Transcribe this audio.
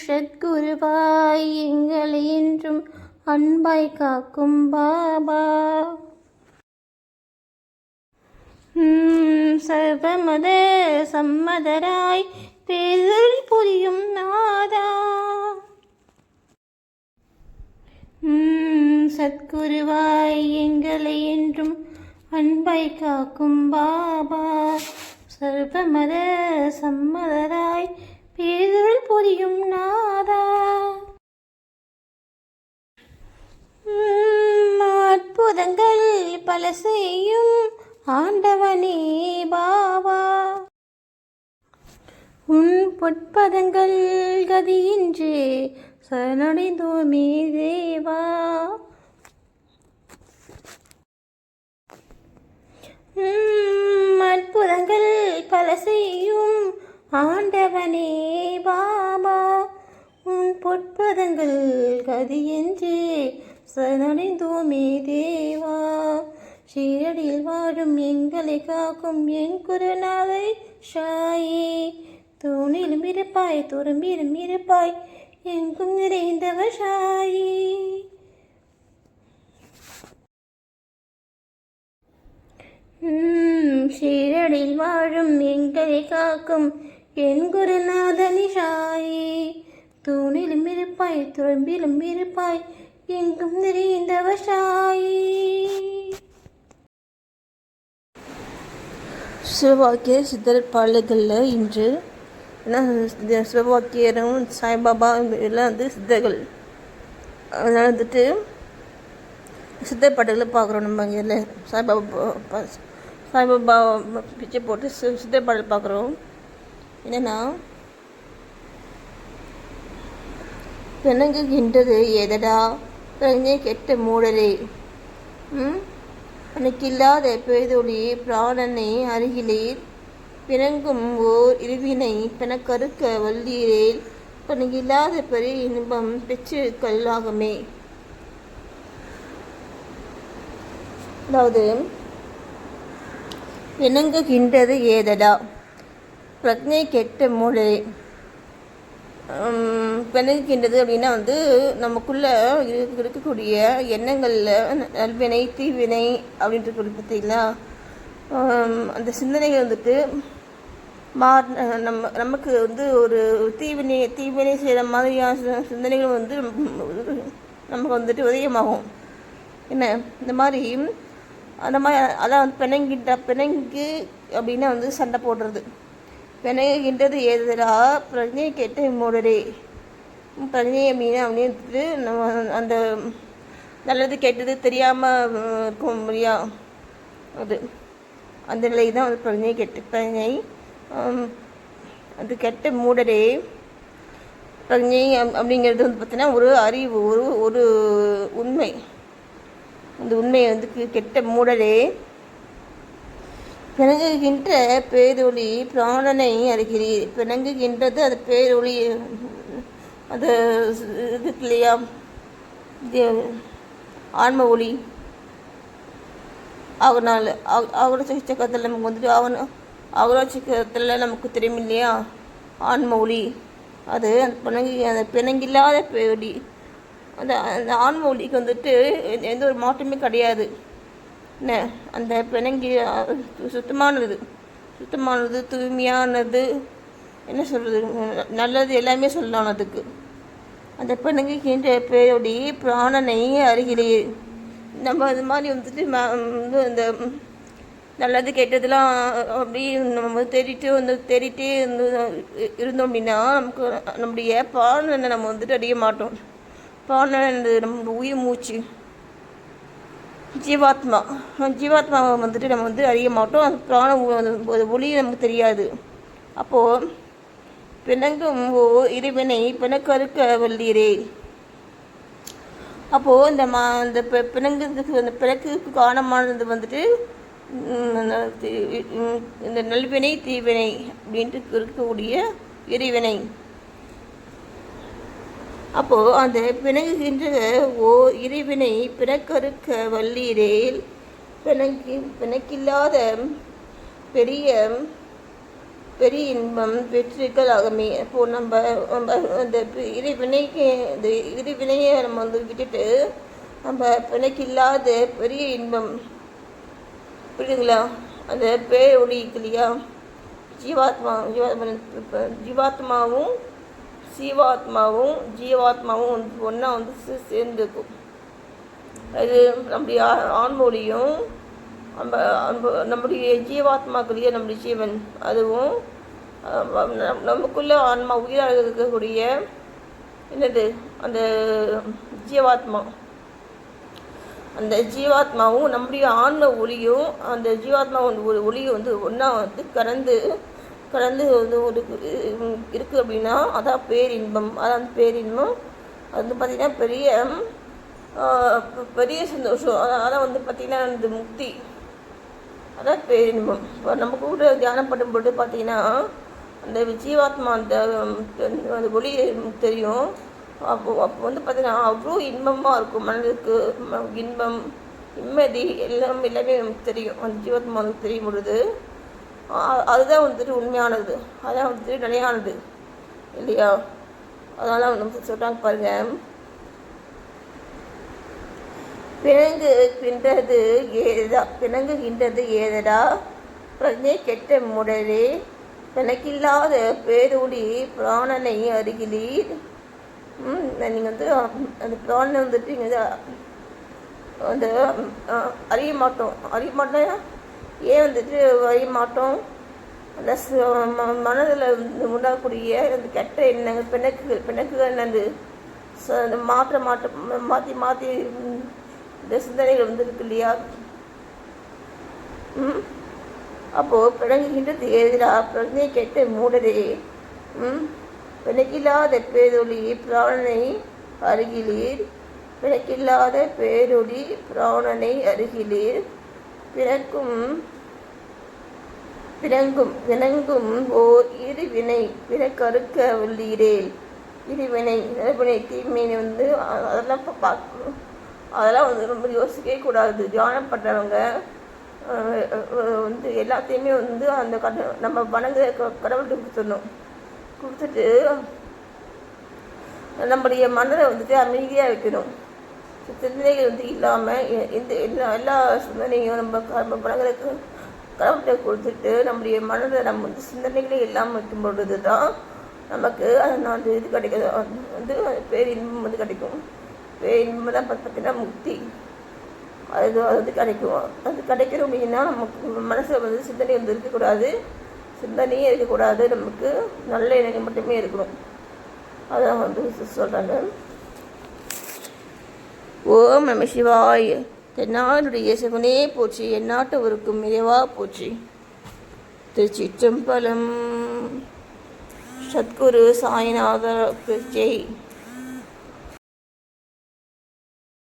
சத்குருவாய் எங்களை என்றும் அன்பாய் காக்கும் பாபா. சர்வமத சம்மதராய் பேரருள் புரியும் நாதா. சத்குருவாய் எங்களை என்றும் அன்பாய் காக்கும் பாபா. சர்வமத சம்மதராய் பேரருள் புரியும் நாதா. அற்புதங்கள் பல செய்யும் ஆண்டவனே பாபா. உன் பொற்பதங்கள் கதியின்றே சரணடைந்தோமே தேவா. அற்புதங்கள் பல செய்யும் ஆண்டவனே பாபா. உன் பொற்பதங்கள் கதியின்றே சரணடைந்தோமே தேவா. ஷீரடியில் வாழும் எங்களை காக்கும் என் குருநாதை ஷாயே. தூணிலும் இருப்பாய் துரும்பிலும் இருப்பாய் எங்கும் நிறைந்தவர் ஷாயே. ஷீரடியில் வாழும் எங்களை காக்கும் என் குருநாதனி ஷாயே. தூணிலும் இருப்பாய் துரும்பிலும் இருப்பாய் எங்கும் நிறைந்தவர் ஷாயே. சிவவாக்கிய சித்தர் பாடல்களில் இன்று சிவவாக்கியரும் சாய்பாபா எல்லாம் சித்தர்கள். அதனால் சித்தர் பாடல்களை பார்க்குறோம். நம்ம இங்கே சாய்பாபா பிச்சை போட்டு சித்தர் பாடல் பார்க்குறோம். என்னென்னா, பிணங்குகின்றது எதடா பிரஞ்சை கெட்ட மூடலே. அன்னைக்கில்லாத பெய்தொழி பிராணனை அருகிலேர் பிணங்கும் ஓர் இருவினை பிணக்கறுக்க வல்லீரேல் பணியில்லாத பெரிய இன்பம் பெற்றிருக்கல்லாகுமே. அதாவது, பிணங்குகின்றது ஏதடா பிரஜை கெட்ட மூடலே. பிணங்குகின்றது அப்படின்னா நமக்குள்ளே இருக்கக்கூடிய எண்ணங்களில் நல்வினை தீவினை அப்படின்ட்டு பார்த்தீங்களா, அந்த சிந்தனைகள் நமக்கு ஒரு தீவினை செய்கிற மாதிரியான சிந்தனைகள் நமக்கு உதயமாகும். என்ன இந்த மாதிரி அதான் பிணங்கு அப்படின்னா சண்டை போடுறது. பிணங்குகின்றது ஏதா பிரஜை கெட்ட மூடரே. பிரஜை அப்படின்னு நம்ம அந்த நல்லது கெட்டது தெரியாமல் இருக்கும் இல்லையா, அந்த நிலை தான் பிரஜை அது கெட்ட மூடரே. பிரஜை அப்படிங்கிறது பார்த்தீங்கன்னா ஒரு அறிவு, ஒரு உண்மை. அந்த உண்மையை கெட்ட மூடரே. பிணங்குகின்ற பேரொளி பிராணனை அறிகிறீர். பிணங்குகின்றது அது பேரொளி, அது இதுக்கு இல்லையா, ஆன்ம ஒளி. அவனால் சக்கரத்தில் நமக்கு அவரோச்சக்கத்தில் நமக்கு தெரியும் இல்லையா, ஆன்ம ஒளி. அது அந்த பிணங்கில்லாத பேரொளி. அந்த ஆன்ம ஒளிக்கு எந்த ஒரு மாற்றமே கிடையாது. என்ன அந்த பிணங்கி சுத்தமானது தூய்மையானது, என்ன சொல்கிறது, நல்லது எல்லாமே சொல்லலாம். அதுக்கு அந்த பிணங்குகின்ற பேரொளி பிராணனை அருகிலே. நம்ம அது மாதிரி இந்த நல்லது கெட்டதெல்லாம் அப்படி நம்ம தேடிட்டே இருந்தோம் அப்படின்னா நமக்கு நம்முடைய பிராணனை நம்ம அறிய மாட்டோம். பிராணன் நம்ம உயிர் மூச்சு, ஜீவாத்மாவை நம்ம அறிய மாட்டோம். அந்த பிராண ஒளி நமக்கு தெரியாது. அப்போது பிணங்கும் இறைவனை பிணக்கறுக்க வல்லீரே. அப்போது இந்த பிணங்குறதுக்கு அந்த பிணக்குக்கு காரணமானது இந்த நல்வினை தீவினை அப்படின்ட்டு இருக்கக்கூடிய இறைவனை. அப்போது அந்த பிணங்குகின்ற இறைவனை பிணக்கறுக்க வல்லீரேல் பிணக்கில்லாத பெரிய பெரிய இன்பம் வெற்றிகள் ஆகுமே. இப்போது நம்ம அந்த இறைவினைக்கு இந்த இறைவினையை நம்ம வந்து விட்டுட்டு நம்ம பிணைக்கு இல்லாத பெரிய இன்பம் புரியுதுங்களா? அந்த பேர் ஒளி இருக்கு இல்லையா, ஜீவாத்மாவும் ஜீவாத்மாவும் ஒன்றா வந்து சேர்ந்துருக்கும். அது நம்முடைய ஆன்மொழியும் நம்முடைய ஜீவாத்மாக்குரிய நம்முடைய ஜீவன் அதுவும் நமக்குள்ள ஆன்மா உயிராக இருக்கக்கூடிய என்னது அந்த ஜீவாத்மா, அந்த ஜீவாத்மாவும் நம்முடைய ஆன்ம ஒளியும் அந்த ஜீவாத்மா ஒளியும் வந்து ஒன்றா வந்து கலந்து வந்து ஒரு இருக்குது அப்படின்னா அதான் பேரின்பம். அதான் பேரின்பம். அது வந்து பார்த்திங்கன்னா பெரிய சந்தோஷம். அதான் வந்து பார்த்திங்கன்னா அந்த முக்தி, அதான் பேரின்பம். நம்ம கூட தியானம் பண்ணும்போது பார்த்திங்கன்னா அந்த ஜீவாத்மா அந்த ஒளி தெரியும். அப்போ வந்து பார்த்திங்கன்னா அவ்வளோ இன்பமாக இருக்கும். மனதுக்கு இன்பம், நிம்மதி எல்லாமே நமக்கு தெரியும். அந்த ஜீவாத்மா வந்து தெரியும் பொழுது அதுதான் வந்துட்டு உண்மையானது, அதான் வந்துட்டு நிலையானது இல்லையா? அதனால் நம்ம சொல்கிறாங்க பாருங்க, பிணங்குகின்றது ஏதடா பிரஜை கெட்ட முடரே, பிணக்கில்லாத பேரொளி பிராணனை அருகிலீர். நீங்கள் வந்து அந்த பிராணனை வந்துட்டு இங்கே வந்து அறிய மாட்டோம். ஏன் வந்துட்டு அறிய மாட்டோம்? அந்த மனதில் உண்டாகக்கூடிய அந்த கெட்ட எண்ணங்கள் பிணக்குகள் என்னது மாற்றி இந்த சிந்தனைகள் வந்து இருக்கு இல்லையா? அப்போது பிணங்குகின்றது எதிராக பிரஜை கெட்ட மூடரே, பிணக்கில்லாத பேரொளி பிராணனை அருகிலீர். பிணக்கில்லாத பேரொளி பிராணனை அருகிலீர். பிணங்கும் ஓர் இருவினை பிறக்கறுக்க உள்ளீரேல். இருவினை நல்வினை தீமையை வந்து அதெல்லாம் வந்து ரொம்ப யோசிக்கவே கூடாது. தியானம் பண்ணுறவங்க வந்து எல்லாத்தையுமே வந்து அந்த நம்ம வணங்குற கடவுள்கிட்ட கொடுத்துட்டு நம்முடைய மனதை வந்துட்டு அமைதியாக வைக்கணும். சிந்தனைகள் வந்து இல்லாமல் இந்த எல்லா சிந்தனையும் நம்ம வணங்குறதுக்கு கடவுள்கிட்ட கொடுத்துட்டு நம்முடைய மனதை நம்ம வந்து சிந்தனைகளே இல்லாமல் வைக்கும் பொழுது தான் நமக்கு அந்த இது கிடைக்கும், வந்து பேரின்பம் வந்து கிடைக்கும். பேரின்பம் தான் பார்த்தீங்கன்னா முக்தி. அது வந்து கிடைக்கும். அது கிடைக்கணும் அப்படின்னா நமக்கு மனசில் வந்து சிந்தனை வந்து இருக்கக்கூடாது, சிந்தனையே இருக்கக்கூடாது. நமக்கு நல்ல எண்ணங்கள் மட்டுமே இருக்கணும். அதான் வந்து சொல்கிறாங்க. ஓம் நம சிவாய. தென்னாடுடைய சிவனே போற்றி, எந்நாட்டவருக்கும் இறைவா போற்றி. திருச்சிற்றம்பலம். சத்குரு சாய்நாதருக்கு ஜெய்.